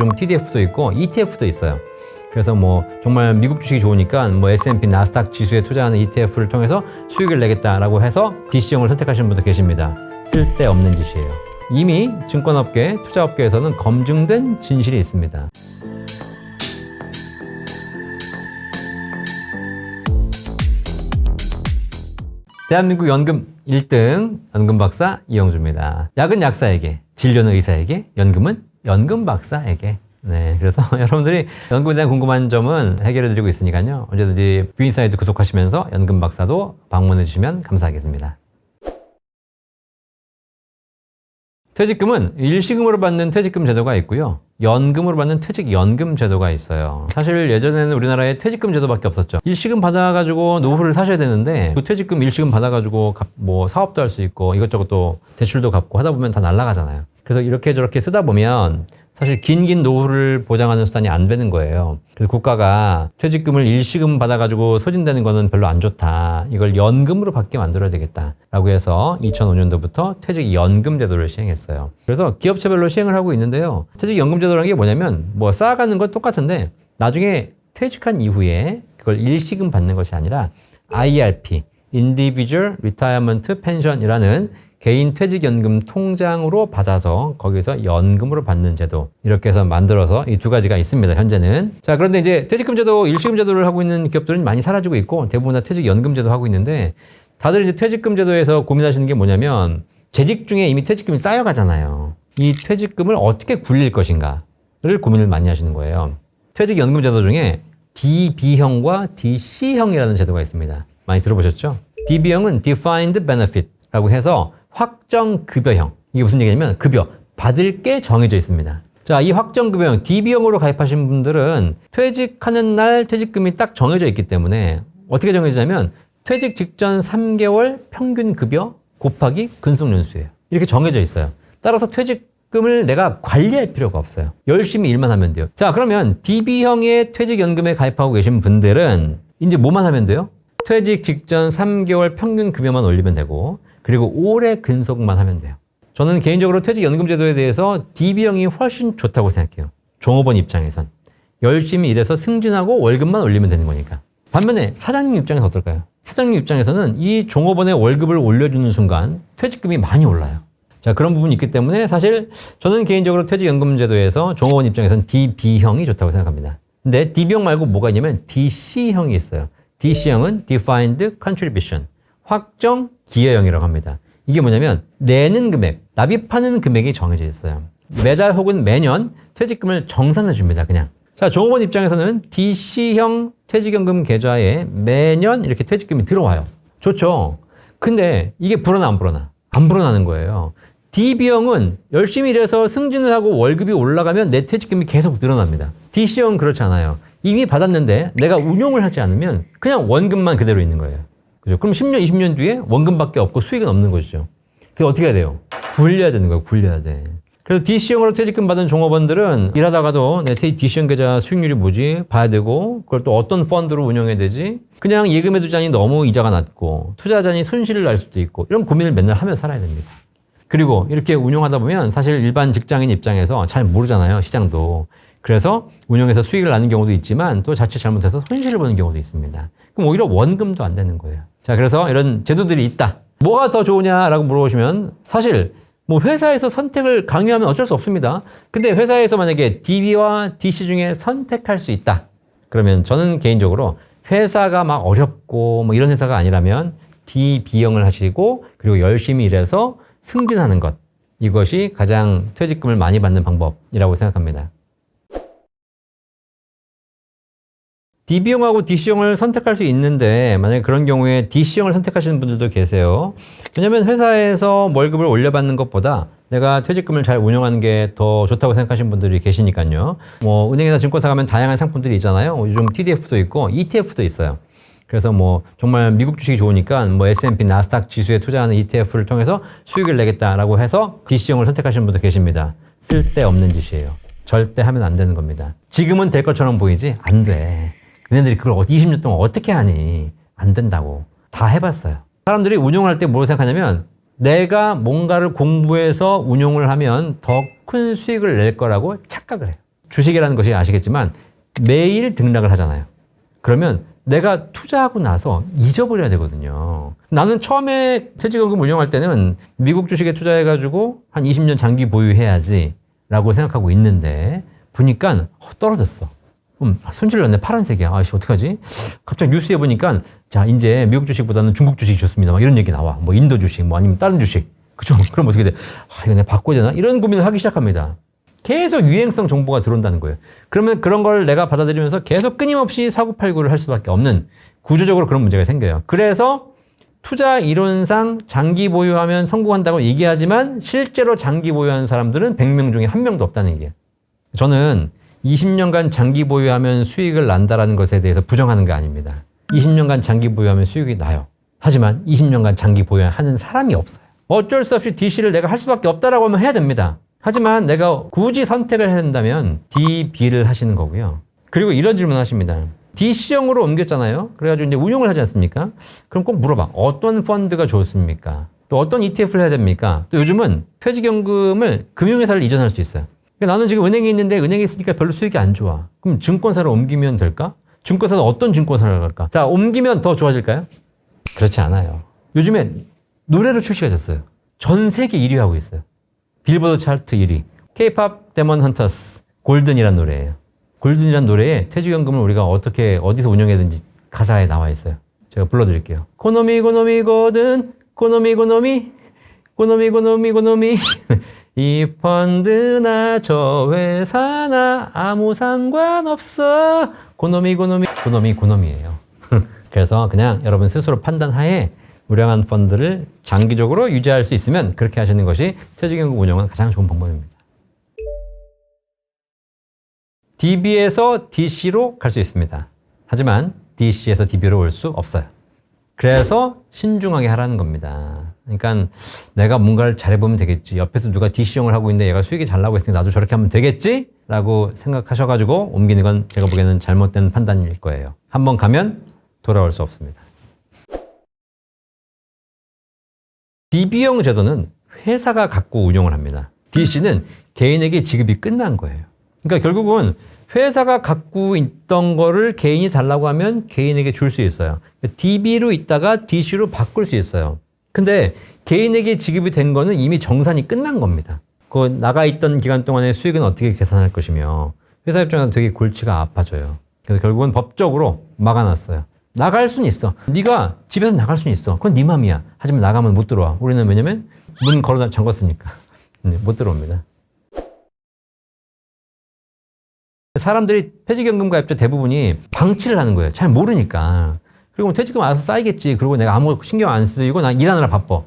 요즘 TDF도 있고 ETF도 있어요. 그래서 뭐 정말 미국 주식이 좋으니까 뭐 S&P 나스닥 지수에 투자하는 ETF를 통해서 수익을 내겠다라고 해서 DC형을 선택하시는 분도 계십니다. 쓸데없는 짓이에요. 이미 증권업계, 투자업계에서는 검증된 진실이 있습니다. 대한민국 연금 1등 연금 박사 이영주입니다. 약은 약사에게, 진료는 의사에게, 연금은 연금 박사에게. 네, 그래서 여러분들이 연금에 대한 궁금한 점은 해결해 드리고 있으니까요. 언제든지 뷰인사이드 구독하시면서 연금 박사도 방문해 주시면 감사하겠습니다. 퇴직금은 일시금으로 받는 퇴직금 제도가 있고요. 연금으로 받는 퇴직연금 제도가 있어요. 사실 예전에는 우리나라에 퇴직금 제도밖에 없었죠. 일시금 받아가지고 노후를 사셔야 되는데 그 퇴직금 일시금 받아가지고 뭐 사업도 할 수 있고 이것저것 또 대출도 갚고 하다 보면 다 날아가잖아요. 그래서 이렇게 저렇게 쓰다 보면 사실 긴 노후를 보장하는 수단이 안 되는 거예요. 그래서 국가가 퇴직금을 일시금 받아가지고 소진되는 거는 별로 안 좋다. 이걸 연금으로 받게 만들어야 되겠다라고 해서 2005년도부터 퇴직연금 제도를 시행했어요. 그래서 기업체별로 시행을 하고 있는데요. 퇴직연금 제도라는 게 뭐냐면 뭐 쌓아가는 건 똑같은데 나중에 퇴직한 이후에 그걸 일시금 받는 것이 아니라 IRP, Individual Retirement Pension이라는 개인 퇴직연금 통장으로 받아서 거기서 연금으로 받는 제도 이렇게 해서 만들어서 이 두 가지가 있습니다. 현재는. 자, 그런데 이제 퇴직금 제도, 일시금 제도를 하고 있는 기업들은 많이 사라지고 있고 대부분 다 퇴직연금 제도 하고 있는데 다들 이제 퇴직금 제도에서 고민하시는 게 뭐냐면 재직 중에 이미 퇴직금이 쌓여가잖아요. 이 퇴직금을 어떻게 굴릴 것인가를 고민을 많이 하시는 거예요. 퇴직연금 제도 중에 DB형과 DC형이라는 제도가 있습니다. 많이 들어보셨죠? DB형은 Defined Benefit라고 해서 확정급여형. 이게 무슨 얘기냐면 급여, 받을 게 정해져 있습니다. 자, 이 확정급여형, DB형으로 가입하신 분들은 퇴직하는 날 퇴직금이 딱 정해져 있기 때문에 어떻게 정해지냐면 퇴직 직전 3개월 평균 급여 곱하기 근속연수예요. 이렇게 정해져 있어요. 따라서 퇴직금을 내가 관리할 필요가 없어요. 열심히 일만 하면 돼요. 자, 그러면 DB형의 퇴직연금에 가입하고 계신 분들은 이제 뭐만 하면 돼요? 퇴직 직전 3개월 평균 급여만 올리면 되고 그리고 올해 근속만 하면 돼요. 저는 개인적으로 퇴직연금 제도에 대해서 DB형이 훨씬 좋다고 생각해요. 종업원 입장에선. 열심히 일해서 승진하고 월급만 올리면 되는 거니까. 반면에 사장님 입장에서 어떨까요? 사장님 입장에서는 이 종업원의 월급을 올려주는 순간 퇴직금이 많이 올라요. 자, 그런 부분이 있기 때문에 사실 저는 개인적으로 퇴직연금 제도에서 종업원 입장에서는 DB형이 좋다고 생각합니다. 근데 DB형 말고 뭐가 있냐면 DC형이 있어요. DC형은 Defined Contribution, 확정 기여형이라고 합니다. 이게 뭐냐면 내는 금액, 납입하는 금액이 정해져 있어요. 매달 혹은 매년 퇴직금을 정산해 줍니다. 그냥. 자, 종업원 입장에서는 DC형 퇴직연금 계좌에 매년 이렇게 퇴직금이 들어와요. 좋죠. 근데 이게 불어나 안 불어나? 안 불어나는 거예요. DB형은 열심히 일해서 승진을 하고 월급이 올라가면 내 퇴직금이 계속 늘어납니다. DC형은 그렇지 않아요. 이미 받았는데 내가 운용을 하지 않으면 그냥 원금만 그대로 있는 거예요. 그죠? 그럼 10년, 20년 뒤에 원금밖에 없고 수익은 없는 것이죠. 그게 어떻게 해야 돼요? 굴려야 되는 거예요. 굴려야 돼. 그래서 DC형으로 퇴직금 받은 종업원들은 일하다가도 내 DC형 계좌 수익률이 뭐지? 봐야 되고 그걸 또 어떤 펀드로 운영해야 되지? 그냥 예금에 두자니 너무 이자가 낮고 투자자니 손실을 날 수도 있고 이런 고민을 맨날 하며 살아야 됩니다. 그리고 이렇게 운용하다 보면 사실 일반 직장인 입장에서 잘 모르잖아요. 시장도. 그래서 운용해서 수익을 나는 경우도 있지만 또 자칫 잘못해서 손실을 보는 경우도 있습니다. 그럼 오히려 원금도 안 되는 거예요. 자, 그래서 이런 제도들이 있다. 뭐가 더 좋으냐라고 물어보시면 사실 뭐 회사에서 선택을 강요하면 어쩔 수 없습니다. 근데 회사에서 만약에 DB와 DC 중에 선택할 수 있다. 그러면 저는 개인적으로 회사가 막 어렵고 뭐 이런 회사가 아니라면 DB형을 하시고 그리고 열심히 일해서 승진하는 것. 이것이 가장 퇴직금을 많이 받는 방법이라고 생각합니다. DB형하고 DC형을 선택할 수 있는데 만약에 그런 경우에 DC형을 선택하시는 분들도 계세요. 왜냐하면 회사에서 월급을 올려받는 것보다 내가 퇴직금을 잘 운영하는 게 더 좋다고 생각하시는 분들이 계시니까요. 뭐 은행이나 증권사 가면 다양한 상품들이 있잖아요. 요즘 TDF도 있고 ETF도 있어요. 그래서 뭐 정말 미국 주식이 좋으니까 뭐 S&P 나스닥 지수에 투자하는 ETF를 통해서 수익을 내겠다라고 해서 DC형을 선택하시는 분도 계십니다. 쓸데없는 짓이에요. 절대 하면 안 되는 겁니다. 지금은 될 것처럼 보이지? 안 돼. 너네들이 그걸 20년 동안 어떻게 하니? 안 된다고. 다 해봤어요. 사람들이 운용할 때 뭐로 생각하냐면 내가 뭔가를 공부해서 운용을 하면 더 큰 수익을 낼 거라고 착각을 해요. 주식이라는 것이 아시겠지만 매일 등락을 하잖아요. 그러면 내가 투자하고 나서 잊어버려야 되거든요. 나는 처음에 퇴직연금 운영할 때는 미국 주식에 투자해가지고 한 20년 장기 보유해야지 라고 생각하고 있는데 보니까 떨어졌어. 손질 났네. 파란색이야. 아씨, 어떡하지? 갑자기 뉴스에 보니까 자, 이제 미국 주식보다는 중국 주식이 좋습니다. 막 이런 얘기 나와. 뭐 인도 주식, 뭐 아니면 다른 주식. 그죠? 그럼 어떻게 돼? 이거 내가 바꿔야 되나? 이런 고민을 하기 시작합니다. 계속 유행성 정보가 들어온다는 거예요. 그러면 그런 걸 내가 받아들이면서 계속 끊임없이 사고팔고를 할 수밖에 없는 구조적으로 그런 문제가 생겨요. 그래서 투자 이론상 장기 보유하면 성공한다고 얘기하지만 실제로 장기 보유한 사람들은 100명 중에 1명도 없다는 얘기예요. 저는 20년간 장기 보유하면 수익을 난다라는 것에 대해서 부정하는 게 아닙니다. 20년간 장기 보유하면 수익이 나요. 하지만 20년간 장기 보유하는 사람이 없어요. 어쩔 수 없이 DC를 내가 할 수밖에 없다라고 하면 해야 됩니다. 하지만 내가 굳이 선택을 해야 된다면 DB를 하시는 거고요. 그리고 이런 질문 하십니다. DC형으로 옮겼잖아요. 그래가지고 이제 운용을 하지 않습니까? 그럼 꼭 물어봐. 어떤 펀드가 좋습니까? 또 어떤 ETF를 해야 됩니까? 또 요즘은 퇴직연금을 금융회사를 이전할 수 있어요. 그러니까 나는 지금 은행에 있는데 은행에 있으니까 별로 수익이 안 좋아. 그럼 증권사로 옮기면 될까? 증권사는 어떤 증권사를 갈까? 자, 옮기면 더 좋아질까요? 그렇지 않아요. 요즘에 노래로 출시가 됐어요. 전 세계 1위 하고 있어요. 빌보드 차트 1위. K-pop 데몬 헌터스 골든이라는 노래예요. 골든이라는 노래에 퇴직연금을 우리가 어떻게 어디서 운영해야 되는지 가사에 나와 있어요. 제가 불러드릴게요. 고노미 고노미 고든 고노미 고노미 고노미 고노미 고노미 이 펀드나 저 회사나 아무 상관없어 고노미 고노미 고노미 고노미예요. 그래서 그냥 여러분 스스로 판단하에 우량한 펀드를 장기적으로 유지할 수 있으면 그렇게 하시는 것이 퇴직연금 운영은 가장 좋은 방법입니다. DB에서 DC로 갈 수 있습니다. 하지만 DC에서 DB로 올 수 없어요. 그래서 신중하게 하라는 겁니다. 그러니까 내가 뭔가를 잘해보면 되겠지. 옆에서 누가 DC형을 하고 있는데 얘가 수익이 잘 나고 있으니 나도 저렇게 하면 되겠지? 라고 생각하셔가지고 옮기는 건 제가 보기에는 잘못된 판단일 거예요. 한번 가면 돌아올 수 없습니다. DB형 제도는 회사가 갖고 운영을 합니다. DC는 개인에게 지급이 끝난 거예요. 그러니까 결국은 회사가 갖고 있던 거를 개인이 달라고 하면 개인에게 줄 수 있어요. DB로 있다가 DC로 바꿀 수 있어요. 근데 개인에게 지급이 된 거는 이미 정산이 끝난 겁니다. 그 나가 있던 기간 동안의 수익은 어떻게 계산할 것이며 회사 입장에서 되게 골치가 아파져요. 그래서 결국은 법적으로 막아놨어요. 나갈 수는 있어. 네가 집에서 나갈 수는 있어. 그건 네 맘이야. 하지만 나가면 못 들어와. 우리는 왜냐면 문 걸어 잠궜으니까. 못 들어옵니다. 사람들이 퇴직연금 가입자 대부분이 방치를 하는 거예요. 잘 모르니까. 그리고 퇴직금 알아서 쌓이겠지. 그리고 내가 아무 신경 안 쓰이고 나 일하느라 바빠.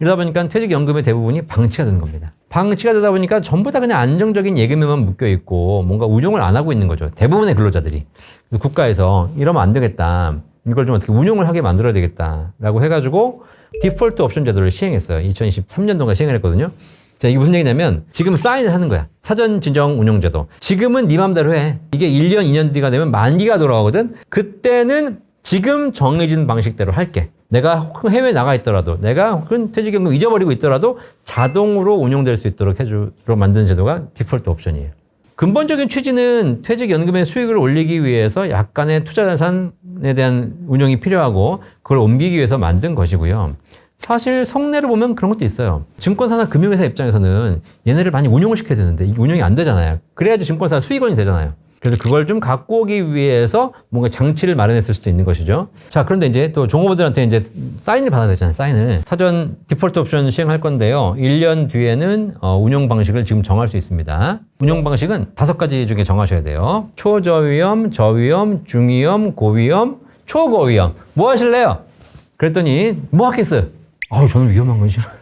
이러다 보니까 퇴직연금의 대부분이 방치가 되는 겁니다. 방치가 되다 보니까 전부 다 그냥 안정적인 예금에만 묶여 있고 뭔가 운용을 안 하고 있는 거죠. 대부분의 근로자들이. 그래서 국가에서 이러면 안 되겠다. 이걸 좀 어떻게 운용을 하게 만들어야 되겠다라고 해가지고 디폴트 옵션 제도를 시행했어요. 2023년도가 시행을 했거든요. 자, 이게 무슨 얘기냐면 지금 사인을 하는 거야. 사전 진정 운용 제도. 지금은 네 맘대로 해. 이게 1년, 2년 뒤가 되면 만기가 돌아오거든. 그때는 지금 정해진 방식대로 할게. 내가 혹은 해외에 나가 있더라도 내가 혹은 퇴직연금 잊어버리고 있더라도 자동으로 운용될 수 있도록 해주도록 만드는 제도가 디폴트 옵션이에요. 근본적인 취지는 퇴직연금의 수익을 올리기 위해서 약간의 투자자산에 대한 운용이 필요하고 그걸 옮기기 위해서 만든 것이고요. 사실 속내로 보면 그런 것도 있어요. 증권사나 금융회사 입장에서는 얘네를 많이 운용을 시켜야 되는데 이게 운용이 안 되잖아요. 그래야지 증권사 수익원이 되잖아요. 그래서 그걸 좀 갖고 오기 위해서 뭔가 장치를 마련했을 수도 있는 것이죠. 자, 그런데 이제 또 종업원들한테 이제 사인을 받아야 되잖아요. 사인을. 사전 디폴트 옵션 시행할 건데요. 1년 뒤에는 운용 방식을 지금 정할 수 있습니다. 운용 방식은 5가지 중에 정하셔야 돼요. 초저위험, 저위험, 중위험, 고위험, 초고위험. 뭐 하실래요? 그랬더니 뭐 하겠어요? 저는 위험한 건 싫어요.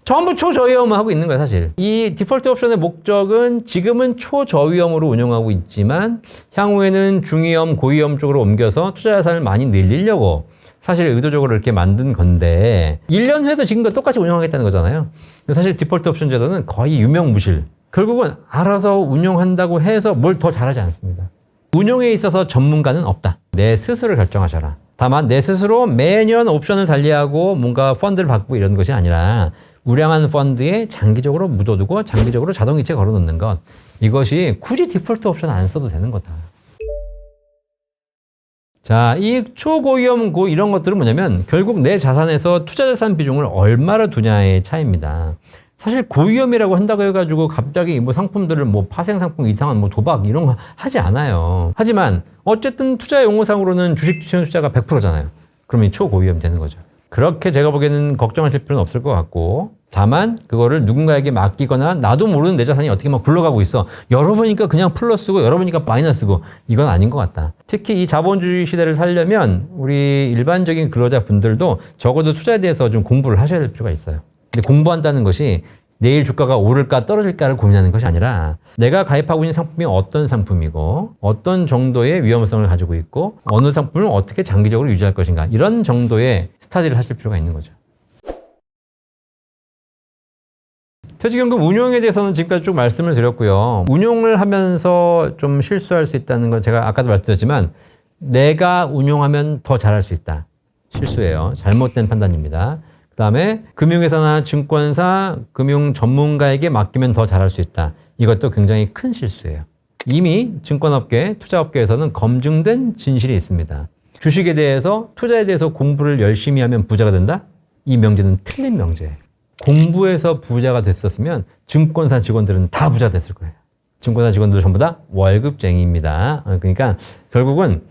전부 초저위험을 하고 있는 거예요, 사실. 이 디폴트 옵션의 목적은 지금은 초저위험으로 운영하고 있지만 향후에는 중위험, 고위험 쪽으로 옮겨서 투자 자산을 많이 늘리려고 사실 의도적으로 이렇게 만든 건데 1년 후에도 지금과 똑같이 운영하겠다는 거잖아요. 사실 디폴트 옵션 제도는 거의 유명무실. 결국은 알아서 운용한다고 해서 뭘 더 잘하지 않습니다. 운용에 있어서 전문가는 없다. 내 스스로 결정하셔라. 다만 내 스스로 매년 옵션을 달리하고 뭔가 펀드를 받고 이런 것이 아니라 우량한 펀드에 장기적으로 묻어두고 장기적으로 자동이체 걸어놓는 것. 이것이 굳이 디폴트 옵션 안 써도 되는 거다. 자, 이 초고위험 이런 것들은 뭐냐면 결국 내 자산에서 투자자산 비중을 얼마나 두냐의 차이입니다. 사실 고위험이라고 한다고 해가지고 갑자기 뭐 상품들을 뭐 파생상품 이상한 뭐 도박 이런 거 하지 않아요. 하지만 어쨌든 투자 용어상으로는 주식 투자가 100%잖아요. 그러면 초고위험 되는 거죠. 그렇게 제가 보기에는 걱정하실 필요는 없을 것 같고, 다만 그거를 누군가에게 맡기거나 나도 모르는 내 자산이 어떻게 막 굴러가고 있어. 열어보니까 그냥 플러스고 열어보니까 마이너스고 이건 아닌 것 같다. 특히 이 자본주의 시대를 살려면 우리 일반적인 근로자분들도 적어도 투자에 대해서 좀 공부를 하셔야 될 필요가 있어요. 근데 공부한다는 것이 내일 주가가 오를까 떨어질까를 고민하는 것이 아니라 내가 가입하고 있는 상품이 어떤 상품이고 어떤 정도의 위험성을 가지고 있고 어느 상품을 어떻게 장기적으로 유지할 것인가 이런 정도의 스타디를 하실 필요가 있는 거죠. 퇴직연금 운용에 대해서는 지금까지 쭉 말씀을 드렸고요. 운용을 하면서 좀 실수할 수 있다는 건 제가 아까도 말씀드렸지만 내가 운용하면 더 잘할 수 있다. 실수예요. 잘못된 판단입니다. 그 다음에 금융회사나 증권사, 금융 전문가에게 맡기면 더 잘할 수 있다. 이것도 굉장히 큰 실수예요. 이미 증권업계, 투자업계에서는 검증된 진실이 있습니다. 주식에 대해서, 투자에 대해서 공부를 열심히 하면 부자가 된다? 이 명제는 틀린 명제예요. 공부해서 부자가 됐었으면 증권사 직원들은 다 부자 됐을 거예요. 증권사 직원들 전부 다 월급쟁이입니다. 그러니까 결국은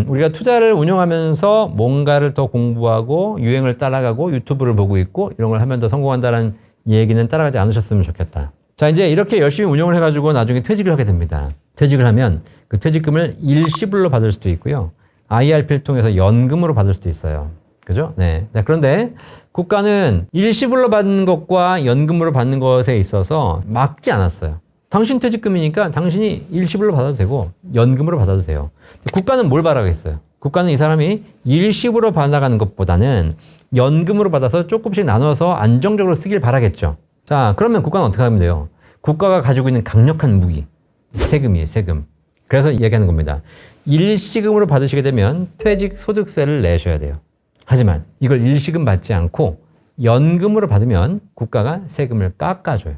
우리가 투자를 운영하면서 뭔가를 더 공부하고 유행을 따라가고 유튜브를 보고 있고 이런 걸 하면 더 성공한다는 얘기는 따라가지 않으셨으면 좋겠다. 자, 이제 이렇게 열심히 운영을 해가지고 나중에 퇴직을 하게 됩니다. 퇴직을 하면 그 퇴직금을 일시불로 받을 수도 있고요. IRP를 통해서 연금으로 받을 수도 있어요. 그죠? 네. 자, 그런데 국가는 일시불로 받는 것과 연금으로 받는 것에 있어서 막지 않았어요. 당신 퇴직금이니까 당신이 일시불로 받아도 되고 연금으로 받아도 돼요. 국가는 뭘 바라겠어요? 국가는 이 사람이 일시불로 받아가는 것보다는 연금으로 받아서 조금씩 나눠서 안정적으로 쓰길 바라겠죠. 자, 그러면 국가는 어떻게 하면 돼요? 국가가 가지고 있는 강력한 무기, 세금이에요, 세금. 그래서 얘기하는 겁니다. 일시금으로 받으시게 되면 퇴직소득세를 내셔야 돼요. 하지만 이걸 일시금 받지 않고 연금으로 받으면 국가가 세금을 깎아줘요.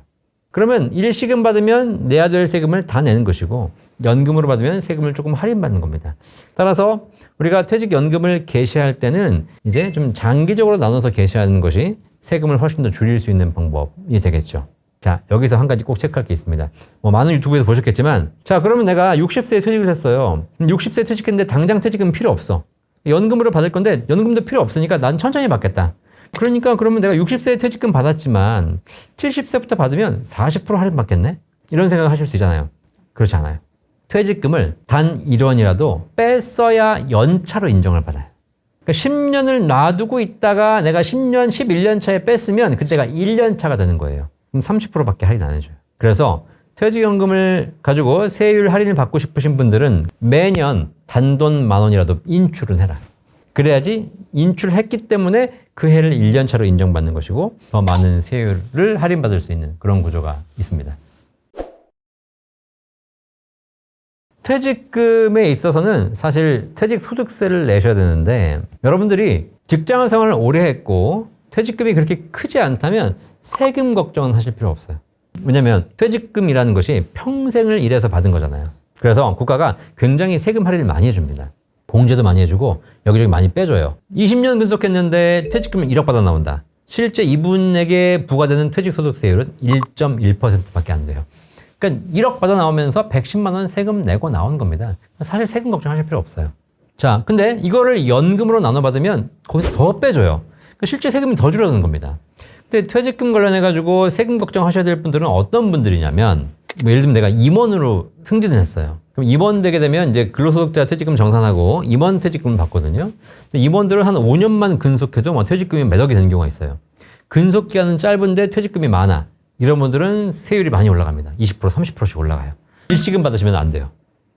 그러면 일시금 받으면 내야 될 세금을 다 내는 것이고 연금으로 받으면 세금을 조금 할인받는 겁니다. 따라서 우리가 퇴직연금을 개시할 때는 이제 좀 장기적으로 나눠서 개시하는 것이 세금을 훨씬 더 줄일 수 있는 방법이 되겠죠. 자, 여기서 한 가지 꼭 체크할 게 있습니다. 많은 유튜브에서 보셨겠지만, 자, 그러면 내가 60세에 퇴직을 했어요. 60세에 퇴직했는데 당장 퇴직은 필요 없어. 연금으로 받을 건데 연금도 필요 없으니까 난 천천히 받겠다. 그러니까 그러면 내가 60세에 퇴직금 받았지만 70세부터 받으면 40% 할인 받겠네? 이런 생각을 하실 수 있잖아요. 그렇지 않아요. 퇴직금을 단 1원이라도 뺐어야 연차로 인정을 받아요. 그러니까 10년을 놔두고 있다가 내가 10년, 11년 차에 뺐으면 그때가 1년 차가 되는 거예요. 그럼 30%밖에 할인 안 해줘요. 그래서 퇴직연금을 가지고 세율 할인을 받고 싶으신 분들은 매년 단돈 10,000원이라도 인출은 해라. 그래야지 인출했기 때문에 그 해를 1년 차로 인정받는 것이고 더 많은 세율을 할인받을 수 있는 그런 구조가 있습니다. 퇴직금에 있어서는 사실 퇴직소득세를 내셔야 되는데 여러분들이 직장 생활을 오래 했고 퇴직금이 그렇게 크지 않다면 세금 걱정은 하실 필요 없어요. 왜냐하면 퇴직금이라는 것이 평생을 일해서 받은 거잖아요. 그래서 국가가 굉장히 세금 할인을 많이 해줍니다. 공제도 많이 해주고 여기저기 많이 빼줘요. 20년 근속했는데 퇴직금을 1억 받아 나온다. 실제 이분에게 부과되는 퇴직소득세율은 1.1%밖에 안 돼요. 그러니까 1억 받아 나오면서 110만 원 세금 내고 나온 겁니다. 사실 세금 걱정하실 필요 없어요. 자, 근데 이거를 연금으로 나눠 받으면 거기서 더 빼줘요. 그러니까 실제 세금이 더 줄어드는 겁니다. 근데 퇴직금 관련해가지고 세금 걱정하셔야 될 분들은 어떤 분들이냐면 예를 들면 내가 임원으로 승진을 했어요. 그럼 임원 되게 되면 이제 근로소득자 퇴직금 정산하고 임원 퇴직금을 받거든요. 근데 임원들은 한 5년만 근속해도 퇴직금이 매덕이 되는 경우가 있어요. 근속 기간은 짧은데 퇴직금이 많아. 이런 분들은 세율이 많이 올라갑니다. 20%, 30%씩 올라가요. 일시금 받으시면 안 돼요.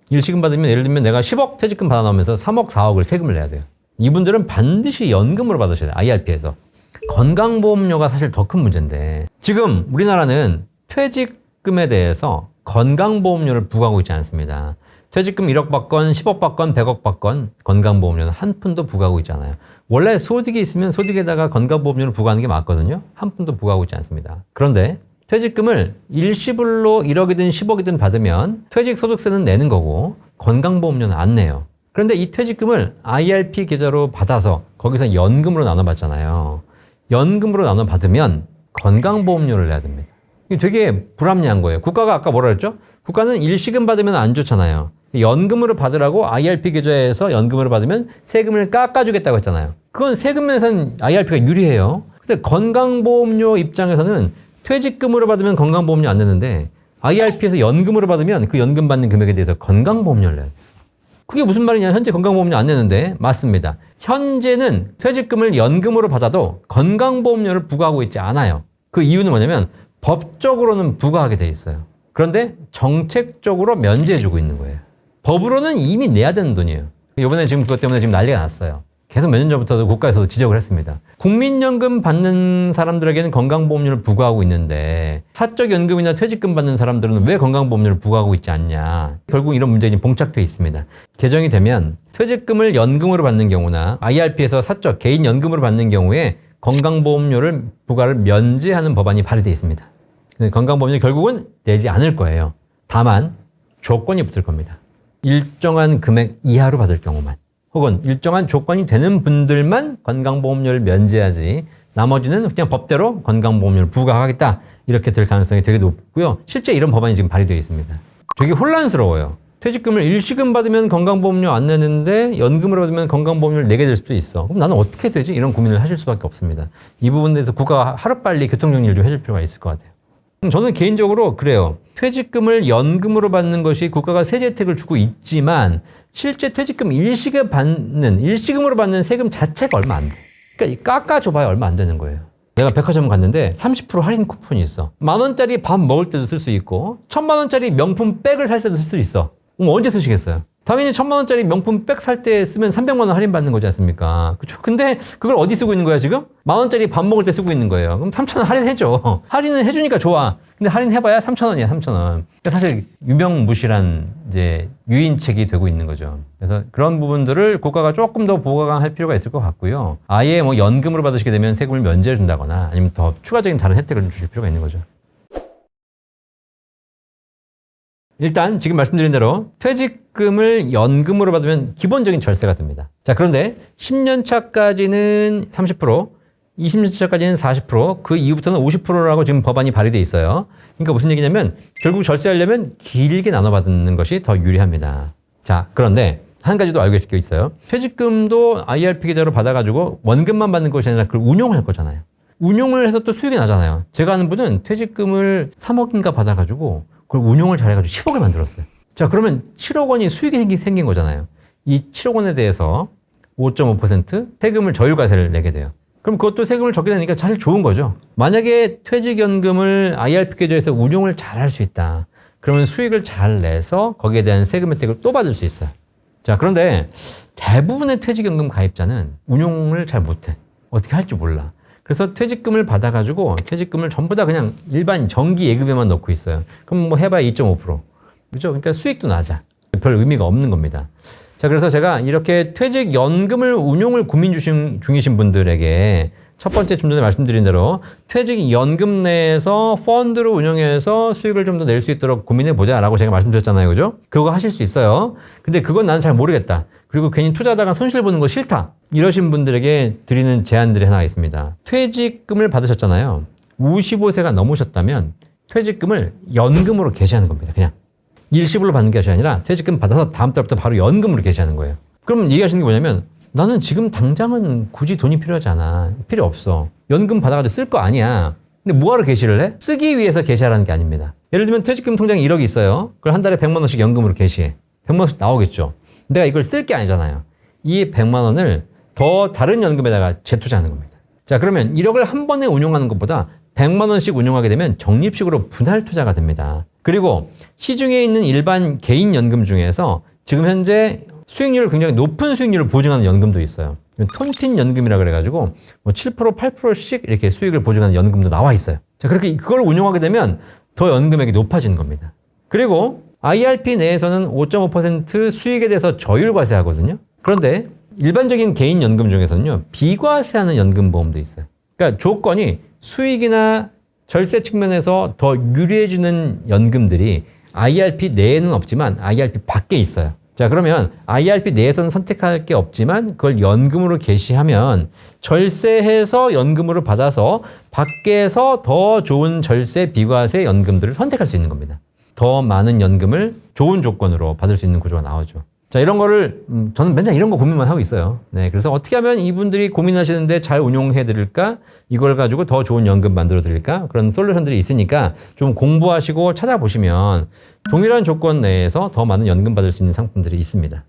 일시금 받으면 예를 들면 내가 10억 퇴직금 받아 나오면서 3억, 4억을 세금을 내야 돼요. 이분들은 반드시 연금으로 받으셔야 돼요. IRP에서. 건강보험료가 사실 더 큰 문제인데 지금 우리나라는 퇴직금에 대해서 건강보험료를 부과하고 있지 않습니다. 퇴직금 1억 받건 10억 받건 100억 받건 건강보험료는 한 푼도 부과하고 있지 않아요. 원래 소득이 있으면 소득에다가 건강보험료를 부과하는 게 맞거든요. 한 푼도 부과하고 있지 않습니다. 그런데 퇴직금을 일시불로 1억이든 10억이든 받으면 퇴직소득세는 내는 거고 건강보험료는 안 내요. 그런데 이 퇴직금을 IRP 계좌로 받아서 거기서 연금으로 나눠받잖아요. 연금으로 나눠받으면 건강보험료를 내야 됩니다. 이게 되게 불합리한 거예요. 국가가 아까 뭐라 그랬죠? 국가는 일시금 받으면 안 좋잖아요. 연금으로 받으라고 IRP 계좌에서 연금으로 받으면 세금을 깎아주겠다고 했잖아요. 그건 세금 면에서는 IRP가 유리해요. 근데 건강보험료 입장에서는 퇴직금으로 받으면 건강보험료 안 내는데 IRP에서 연금으로 받으면 그 연금 받는 금액에 대해서 건강보험료를 내요. 그게 무슨 말이냐? 현재 건강보험료 안 내는데 맞습니다. 현재는 퇴직금을 연금으로 받아도 건강보험료를 부과하고 있지 않아요. 그 이유는 뭐냐면 법적으로는 부과하게 돼 있어요. 그런데 정책적으로 면제해주고 있는 거예요. 법으로는 이미 내야 되는 돈이에요. 이번에 지금 그것 때문에 지금 난리가 났어요. 계속 몇 년 전부터도 국가에서도 지적을 했습니다. 국민연금 받는 사람들에게는 건강보험료를 부과하고 있는데 사적연금이나 퇴직금 받는 사람들은 왜 건강보험료를 부과하고 있지 않냐. 결국 이런 문제가 봉착되어 있습니다. 개정이 되면 퇴직금을 연금으로 받는 경우나 IRP에서 사적 개인연금으로 받는 경우에 건강보험료를 부과를 면제하는 법안이 발의되어 있습니다. 건강보험료 결국은 내지 않을 거예요. 다만 조건이 붙을 겁니다. 일정한 금액 이하로 받을 경우만 혹은 일정한 조건이 되는 분들만 건강보험료를 면제하지 나머지는 그냥 법대로 건강보험료를 부과하겠다 이렇게 될 가능성이 되게 높고요. 실제 이런 법안이 지금 발의되어 있습니다. 되게 혼란스러워요. 퇴직금을 일시금 받으면 건강보험료 안 내는데 연금으로 받으면 건강보험료를 내게 될 수도 있어. 그럼 나는 어떻게 되지? 이런 고민을 하실 수밖에 없습니다. 이 부분에 대해서 국가가 하루빨리 교통정리를 좀 해줄 필요가 있을 것 같아요. 저는 개인적으로 그래요. 퇴직금을 연금으로 받는 것이 국가가 세제 혜택을 주고 있지만 실제 퇴직금 일시금으로 받는 세금 자체가 얼마 안 돼. 그러니까 깎아줘봐야 얼마 안 되는 거예요. 내가 백화점 갔는데 30% 할인 쿠폰이 있어. 10,000원짜리 밥 먹을 때도 쓸 수 있고 1,000,000원짜리 명품 백을 살 때도 쓸 수 있어. 그럼 언제 쓰시겠어요? 당연히 1,000,000원짜리 명품 백 살 때 쓰면 300만 원 할인 받는 거지 않습니까? 그렇죠? 근데 그걸 어디 쓰고 있는 거야 지금? 10,000원짜리 밥 먹을 때 쓰고 있는 거예요. 그럼 3,000원 할인해줘. 할인은 해주니까 좋아. 근데 할인해봐야 3,000원이야, 3,000원. 사실 유명무실한 이제 유인책이 되고 있는 거죠. 그래서 그런 부분들을 국가가 조금 더 보강할 필요가 있을 것 같고요. 아예 뭐 연금으로 받으시게 되면 세금을 면제해 준다거나 아니면 더 추가적인 다른 혜택을 좀 주실 필요가 있는 거죠. 일단 지금 말씀드린 대로 퇴직금을 연금으로 받으면 기본적인 절세가 됩니다. 자, 그런데 10년 차까지는 30%, 20년 차까지는 40%, 그 이후부터는 50%라고 지금 법안이 발의돼 있어요. 그러니까 무슨 얘기냐면 결국 절세하려면 길게 나눠받는 것이 더 유리합니다. 자, 그런데 한 가지 더 알고 계실 게 있어요. 퇴직금도 IRP 계좌로 받아가지고 원금만 받는 것이 아니라 그걸 운용할 거잖아요. 운용을 해서 또 수익이 나잖아요. 제가 아는 분은 퇴직금을 3억인가 받아가지고 그걸 운용을 잘해가지고 10억을 만들었어요. 자, 그러면 7억 원이 수익이 생긴 거잖아요. 이 7억 원에 대해서 5.5% 세금을 저율과세를 내게 돼요. 그럼 그것도 세금을 적게 내니까 사실 좋은 거죠. 만약에 퇴직연금을 IRP 계좌에서 운용을 잘 할 수 있다. 그러면 수익을 잘 내서 거기에 대한 세금 혜택을 또 받을 수 있어요. 자, 그런데 대부분의 퇴직연금 가입자는 운용을 잘 못해. 어떻게 할지 몰라. 그래서 퇴직금을 받아가지고 퇴직금을 전부 다 그냥 일반 정기 예금에만 넣고 있어요. 그럼 뭐 해봐야 2.5%. 그죠? 그러니까 수익도 낮아. 별 의미가 없는 겁니다. 자, 그래서 제가 이렇게 퇴직연금을 운용을 고민 중이신 분들에게 첫 번째 좀 전에 말씀드린 대로 퇴직연금 내에서 펀드로 운영해서 수익을 좀 더 낼 수 있도록 고민해보자 라고 제가 말씀드렸잖아요. 그죠? 그거 하실 수 있어요. 근데 그건 나는 잘 모르겠다. 그리고 괜히 투자하다가 손실 보는 거 싫다. 이러신 분들에게 드리는 제안들이 하나 있습니다. 퇴직금을 받으셨잖아요. 55세가 넘으셨다면 퇴직금을 연금으로 개시하는 겁니다. 그냥. 일시불로 받는 것이 아니라 퇴직금 받아서 다음 달부터 바로 연금으로 개시하는 거예요. 그럼 얘기하시는 게 뭐냐면 나는 지금 당장은 굳이 돈이 필요하지 않아. 필요 없어. 연금 받아가지고 쓸 거 아니야. 근데 뭐하러 개시를 해? 쓰기 위해서 개시하라는 게 아닙니다. 예를 들면 퇴직금 통장에 1억이 있어요. 그걸 한 달에 100만 원씩 연금으로 개시해. 100만 원씩 나오겠죠. 내가 이걸 쓸 게 아니잖아요. 이 100만 원을 더 다른 연금에다가 재투자하는 겁니다. 자, 그러면 1억을 한 번에 운용하는 것보다 100만 원씩 운용하게 되면 적립식으로 분할 투자가 됩니다. 그리고 시중에 있는 일반 개인 연금 중에서 지금 현재 수익률을 굉장히 높은 수익률을 보증하는 연금도 있어요. 톤틴 연금이라 그래가지고 뭐 7%, 8%씩 이렇게 수익을 보증하는 연금도 나와 있어요. 자, 그렇게 그걸 운용하게 되면 더 연금액이 높아지는 겁니다. 그리고 IRP 내에서는 5.5% 수익에 대해서 저율과세 하거든요. 그런데 일반적인 개인 연금 중에서는요, 비과세하는 연금보험도 있어요. 그러니까 조건이 수익이나 절세 측면에서 더 유리해지는 연금들이 IRP 내에는 없지만 IRP 밖에 있어요. 자, 그러면 IRP 내에서는 선택할 게 없지만 그걸 연금으로 개시하면 절세해서 연금으로 받아서 밖에서 더 좋은 절세 비과세 연금들을 선택할 수 있는 겁니다. 더 많은 연금을 좋은 조건으로 받을 수 있는 구조가 나오죠. 자, 이런 거를 저는 맨날 이런 거 고민만 하고 있어요. 네, 그래서 어떻게 하면 이분들이 고민하시는데 잘 운용해 드릴까? 이걸 가지고 더 좋은 연금 만들어 드릴까? 그런 솔루션들이 있으니까 좀 공부하시고 찾아보시면 동일한 조건 내에서 더 많은 연금 받을 수 있는 상품들이 있습니다.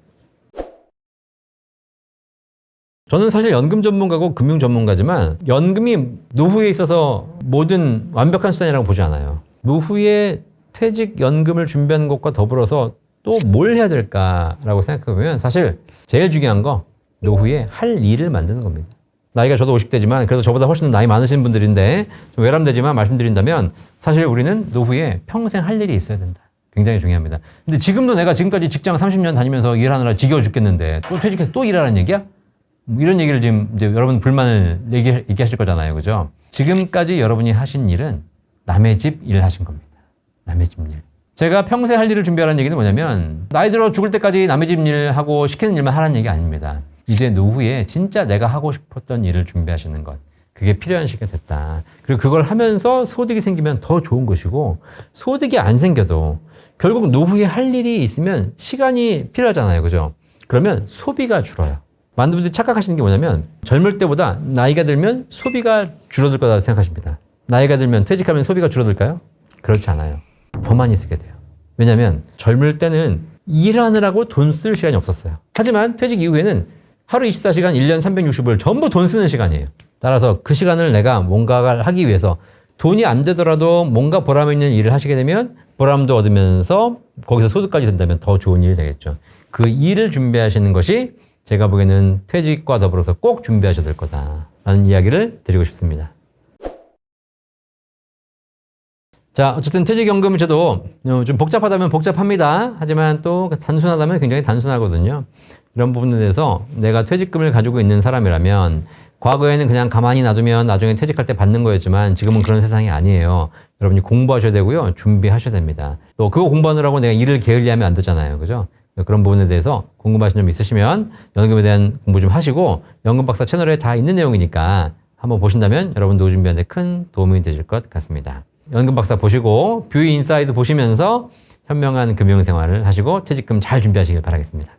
저는 사실 연금 전문가고 금융 전문가지만 연금이 노후에 있어서 모든 완벽한 수단이라고 보지 않아요. 노후에 퇴직연금을 준비하는 것과 더불어서 또 뭘 해야 될까라고 생각해보면 사실 제일 중요한 거 노후에 할 일을 만드는 겁니다. 나이가 저도 50대지만 그래도 저보다 훨씬 나이 많으신 분들인데 좀 외람되지만 말씀드린다면 사실 우리는 노후에 평생 할 일이 있어야 된다. 굉장히 중요합니다. 근데 지금도 내가 지금까지 직장 30년 다니면서 일하느라 지겨워 죽겠는데 또 퇴직해서 또 일하라는 얘기야? 이런 얘기를 지금 이제 여러분 불만을 얘기하실 거잖아요. 그죠? 지금까지 여러분이 하신 일은 남의 집 일 하신 겁니다. 남의 집 일. 제가 평생 할 일을 준비하라는 얘기는 뭐냐면 나이 들어 죽을 때까지 남의 집 일 하고 시키는 일만 하라는 얘기 아닙니다. 이제 노후에 진짜 내가 하고 싶었던 일을 준비하시는 것. 그게 필요한 시기가 됐다. 그리고 그걸 하면서 소득이 생기면 더 좋은 것이고 소득이 안 생겨도 결국 노후에 할 일이 있으면 시간이 필요하잖아요. 그죠? 그러면 소비가 줄어요. 많은 분들이 착각하시는 게 뭐냐면 젊을 때보다 나이가 들면 소비가 줄어들 거다 생각하십니다. 나이가 들면 퇴직하면 소비가 줄어들까요? 그렇지 않아요. 더 많이 쓰게 돼요. 왜냐하면 젊을 때는 일하느라고 돈 쓸 시간이 없었어요. 하지만 퇴직 이후에는 하루 24시간 1년 365일 전부 돈 쓰는 시간이에요. 따라서 그 시간을 내가 뭔가를 하기 위해서 돈이 안 되더라도 뭔가 보람 있는 일을 하시게 되면 보람도 얻으면서 거기서 소득까지 된다면 더 좋은 일이 되겠죠. 그 일을 준비하시는 것이 제가 보기에는 퇴직과 더불어서 꼭 준비하셔야 될 거다라는 이야기를 드리고 싶습니다. 자, 어쨌든 퇴직연금 제도 좀 복잡하다면 복잡합니다. 하지만 또 단순하다면 굉장히 단순하거든요. 이런 부분에 대해서 내가 퇴직금을 가지고 있는 사람이라면 과거에는 그냥 가만히 놔두면 나중에 퇴직할 때 받는 거였지만 지금은 그런 세상이 아니에요. 여러분이 공부하셔야 되고요. 준비하셔야 됩니다. 또 그거 공부하느라고 내가 일을 게을리하면 안 되잖아요. 그죠? 그런 부분에 대해서 궁금하신 점 있으시면 연금에 대한 공부 좀 하시고 연금박사 채널에 다 있는 내용이니까 한번 보신다면 여러분 노후 준비하는 데 큰 도움이 되실 것 같습니다. 연금박사 보시고 뷰이 인사이드 보시면서 현명한 금융생활을 하시고 퇴직금 잘 준비하시길 바라겠습니다.